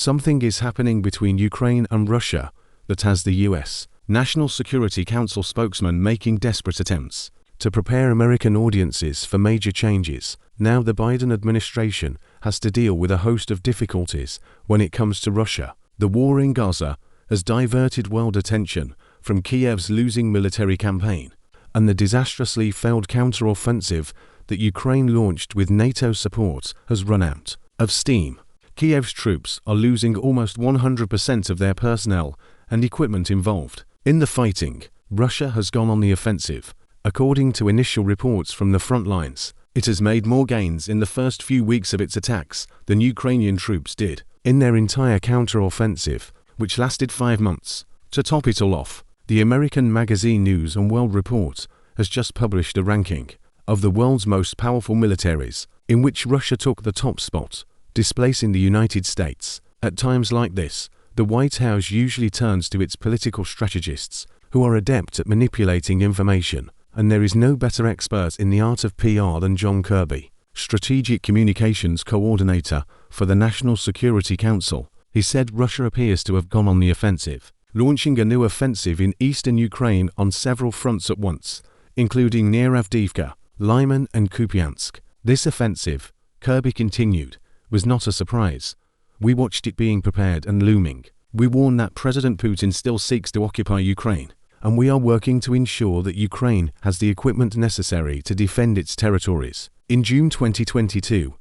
Something is happening between Ukraine and Russia that has the U.S. National Security Council spokesman making desperate attempts to prepare American audiences for major changes. Now the Biden administration has to deal with a host of difficulties when it comes to Russia. The war in Gaza has diverted world attention from Kiev's losing military campaign and the disastrously failed counter-offensive that Ukraine launched with NATO support has run out of steam. Kiev's troops are losing almost 100% of their personnel and equipment involved in the fighting. Russia has gone on the offensive. According to initial reports from the front lines, it has made more gains in the first few weeks of its attacks than Ukrainian troops did in their entire counter-offensive, which lasted 5 months. To top it all off, the American magazine News and World Report has just published a ranking of the world's most powerful militaries, in which Russia took the top spot, displacing the United States. At times like this, the White House usually turns to its political strategists, who are adept at manipulating information, and there is no better expert in the art of PR than John Kirby, Strategic Communications Coordinator for the National Security Council. He said Russia appears to have gone on the offensive, launching a new offensive in eastern Ukraine on several fronts at once, including near Avdiivka, Lyman and Kupiansk. This offensive, Kirby continued, was not a surprise. We watched it being prepared and looming. We warn that President Putin still seeks to occupy Ukraine, and we are working to ensure that Ukraine has the equipment necessary to defend its territories. In June 2022,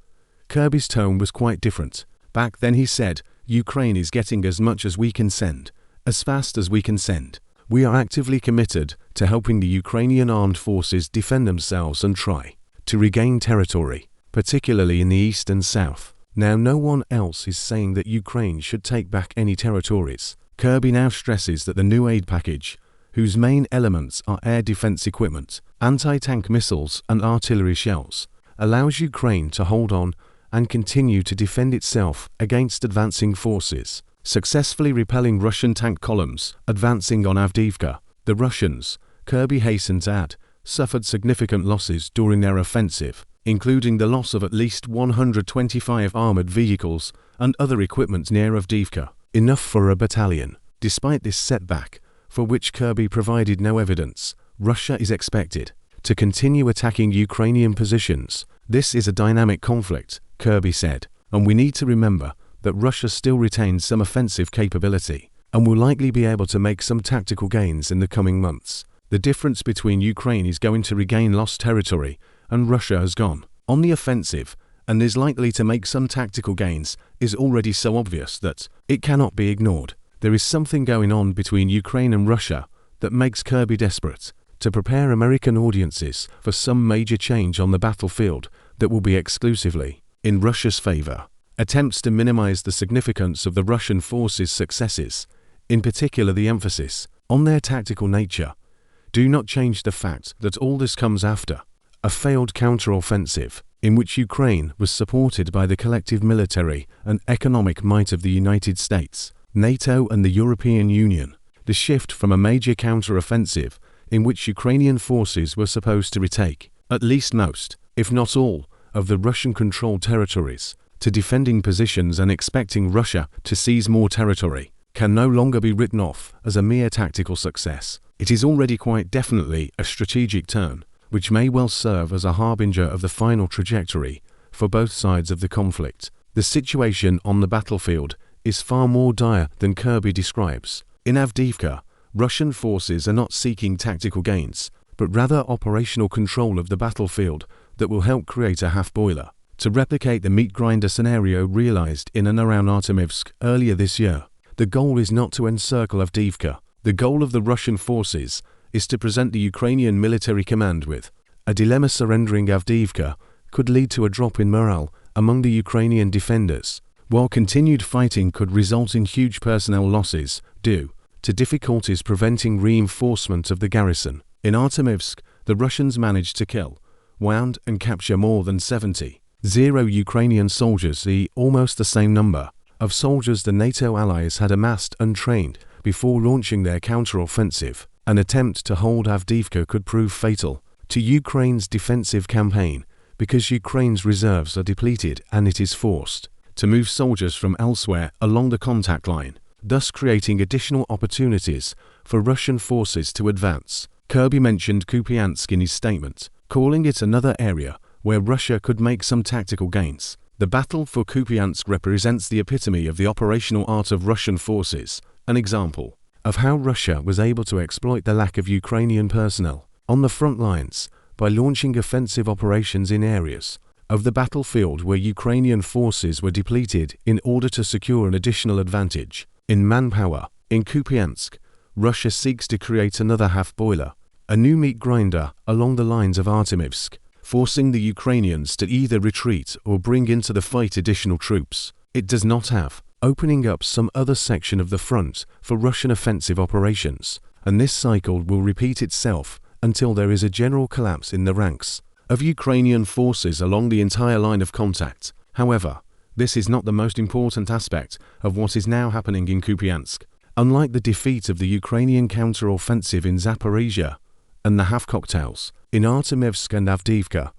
Kirby's tone was quite different. Back then he said, Ukraine is getting as much as we can send, as fast as we can send. We are actively committed to helping the Ukrainian armed forces defend themselves and try to regain territory, particularly in the east and south. Now no one else is saying that Ukraine should take back any territories. Kirby now stresses that the new aid package, whose main elements are air defense equipment, anti-tank missiles and artillery shells, allows Ukraine to hold on and continue to defend itself against advancing forces, successfully repelling Russian tank columns advancing on Avdiivka. The Russians, Kirby hastened to add, suffered significant losses during their offensive, including the loss of at least 125 armored vehicles and other equipment near Avdiivka, enough for a battalion. Despite this setback, for which Kirby provided no evidence, Russia is expected to continue attacking Ukrainian positions. This is a dynamic conflict, Kirby said, and we need to remember that Russia still retains some offensive capability and will likely be able to make some tactical gains in the coming months. The difference between Ukraine is going to regain lost territory and Russia has gone on the offensive and is likely to make some tactical gains is already so obvious that it cannot be ignored. There is something going on between Ukraine and Russia that makes Kirby desperate to prepare American audiences for some major change on the battlefield that will be exclusively in Russia's favor. Attempts to minimize the significance of the Russian forces' successes, in particular the emphasis on their tactical nature, do not change the fact that all this comes after a failed counter-offensive in which Ukraine was supported by the collective military and economic might of the United States, NATO and the European Union. The shift from a major counter-offensive in which Ukrainian forces were supposed to retake at least most, if not all, of the Russian-controlled territories to defending positions and expecting Russia to seize more territory can no longer be written off as a mere tactical success. It is already quite definitely a strategic turn, which may well serve as a harbinger of the final trajectory for both sides of the conflict. The situation on the battlefield is far more dire than Kirby describes. In Avdiivka, Russian forces are not seeking tactical gains, but rather operational control of the battlefield that will help create a half-boiler to replicate the meat grinder scenario realized in and around Artemivsk earlier this year. The goal is not to encircle Avdiivka. The goal of the Russian forces is to present the Ukrainian military command with a dilemma. Surrendering Avdiivka could lead to a drop in morale among the Ukrainian defenders, while continued fighting could result in huge personnel losses due to difficulties preventing reinforcement of the garrison. In Artemivsk, the Russians managed to kill, wound and capture more than 70 Ukrainian soldiers, almost the same number of soldiers the NATO allies had amassed and trained before launching their counter-offensive. An attempt to hold Avdiivka could prove fatal to Ukraine's defensive campaign because Ukraine's reserves are depleted and it is forced to move soldiers from elsewhere along the contact line, thus creating additional opportunities for Russian forces to advance. Kirby mentioned Kupiansk in his statement, calling it another area where Russia could make some tactical gains. The battle for Kupiansk represents the epitome of the operational art of Russian forces, an example of how Russia was able to exploit the lack of Ukrainian personnel on the front lines by launching offensive operations in areas of the battlefield where Ukrainian forces were depleted in order to secure an additional advantage in manpower. In Kupiansk, Russia seeks to create another half-boiler, a new meat grinder along the lines of Artemivsk, forcing the Ukrainians to either retreat or bring into the fight additional troops it does not have, opening up some other section of the front for Russian offensive operations, and this cycle will repeat itself until there is a general collapse in the ranks of Ukrainian forces along the entire line of contact. However, this is not the most important aspect of what is now happening in Kupiansk. Unlike the defeat of the Ukrainian counter-offensive in Zaporizhia and the half-cocktails in Artemivsk and Avdiivka,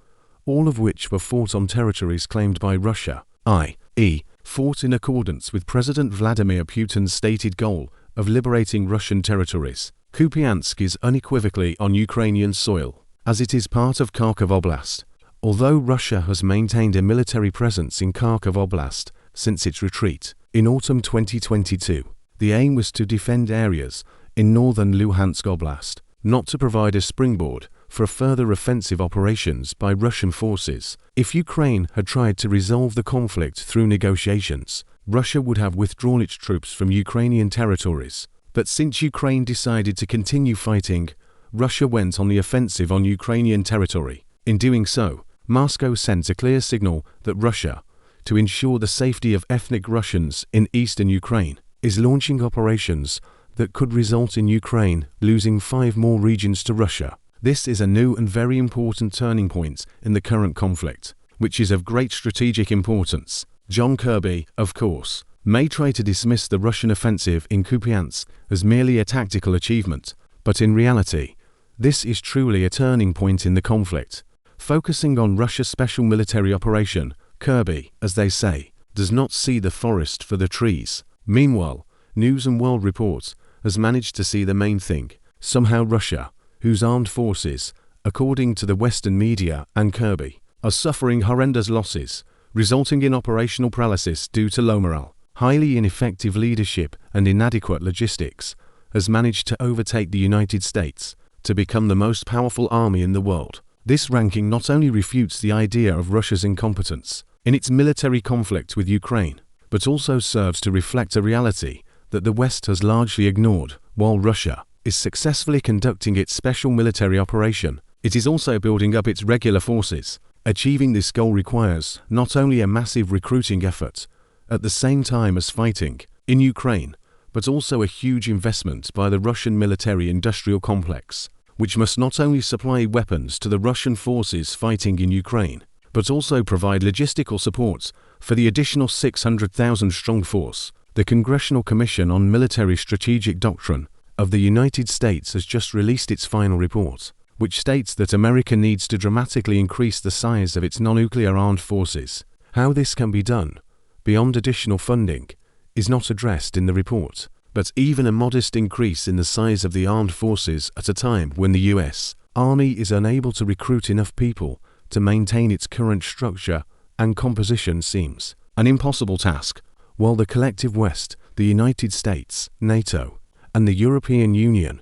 all of which were fought on territories claimed by Russia, i.e., fought in accordance with President Vladimir Putin's stated goal of liberating Russian territories, Kupiansk is unequivocally on Ukrainian soil, as it is part of Kharkov Oblast. Although Russia has maintained a military presence in Kharkov Oblast since its retreat in autumn 2022, the aim was to defend areas in northern Luhansk Oblast, not to provide a springboard for further offensive operations by Russian forces. If Ukraine had tried to resolve the conflict through negotiations, Russia would have withdrawn its troops from Ukrainian territories. But since Ukraine decided to continue fighting, Russia went on the offensive on Ukrainian territory. In doing so, Moscow sent a clear signal that Russia, to ensure the safety of ethnic Russians in eastern Ukraine, is launching operations that could result in Ukraine losing 5 more regions to Russia. This is a new and very important turning point in the current conflict, which is of great strategic importance. John Kirby, of course, may try to dismiss the Russian offensive in Kupiansk as merely a tactical achievement, but in reality, this is truly a turning point in the conflict. Focusing on Russia's special military operation, Kirby, as they say, does not see the forest for the trees. Meanwhile, News and World Report has managed to see the main thing. Somehow Russia, whose armed forces, according to the Western media and Kirby, are suffering horrendous losses, resulting in operational paralysis due to low morale, highly ineffective leadership and inadequate logistics, has managed to overtake the United States to become the most powerful army in the world. This ranking not only refutes the idea of Russia's incompetence in its military conflict with Ukraine, but also serves to reflect a reality that the West has largely ignored. While Russia is successfully conducting its special military operation, it is also building up its regular forces. Achieving this goal requires not only a massive recruiting effort at the same time as fighting in Ukraine, but also a huge investment by the Russian military-industrial complex, which must not only supply weapons to the Russian forces fighting in Ukraine, but also provide logistical support for the additional 600,000-strong force. The Congressional Commission on Military Strategic Doctrine of the United States has just released its final report, which states that America needs to dramatically increase the size of its non-nuclear armed forces. How this can be done, beyond additional funding, is not addressed in the report, but even a modest increase in the size of the armed forces at a time when the U.S. Army is unable to recruit enough people to maintain its current structure and composition seems an impossible task, while the collective West, the United States, NATO, and the European Union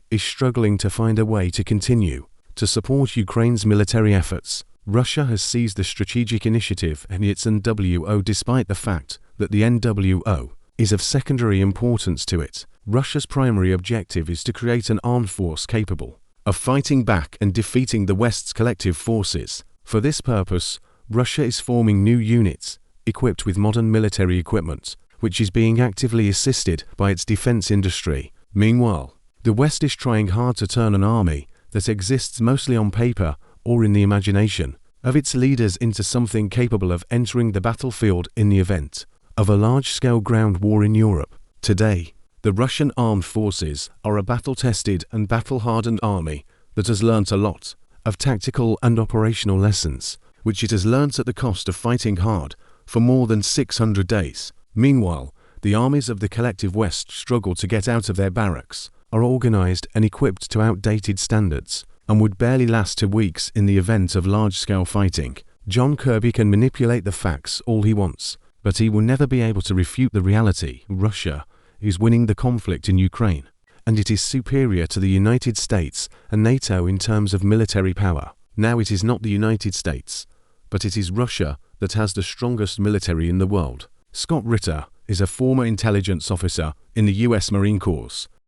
is struggling to find a way to continue to support Ukraine's military efforts. Russia has seized the strategic initiative in its NWO despite the fact that the NWO is of secondary importance to it. Russia's primary objective is to create an armed force capable of fighting back and defeating the West's collective forces. For this purpose, Russia is forming new units equipped with modern military equipment, which is being actively assisted by its defense industry. Meanwhile, the West is trying hard to turn an army that exists mostly on paper or in the imagination of its leaders into something capable of entering the battlefield in the event of a large-scale ground war in Europe. Today, the Russian armed forces are a battle-tested and battle-hardened army that has learnt a lot of tactical and operational lessons, which it has learnt at the cost of fighting hard for more than 600 days. Meanwhile, the armies of the collective West struggle to get out of their barracks, are organized and equipped to outdated standards, and would barely last 2 weeks in the event of large-scale fighting. John Kirby can manipulate the facts all he wants, but he will never be able to refute the reality. Russia is winning the conflict in Ukraine, and it is superior to the United States and NATO in terms of military power. Now it is not the United States, but it is Russia that has the strongest military in the world. Scott Ritter is a former intelligence officer in the US Marine Corps.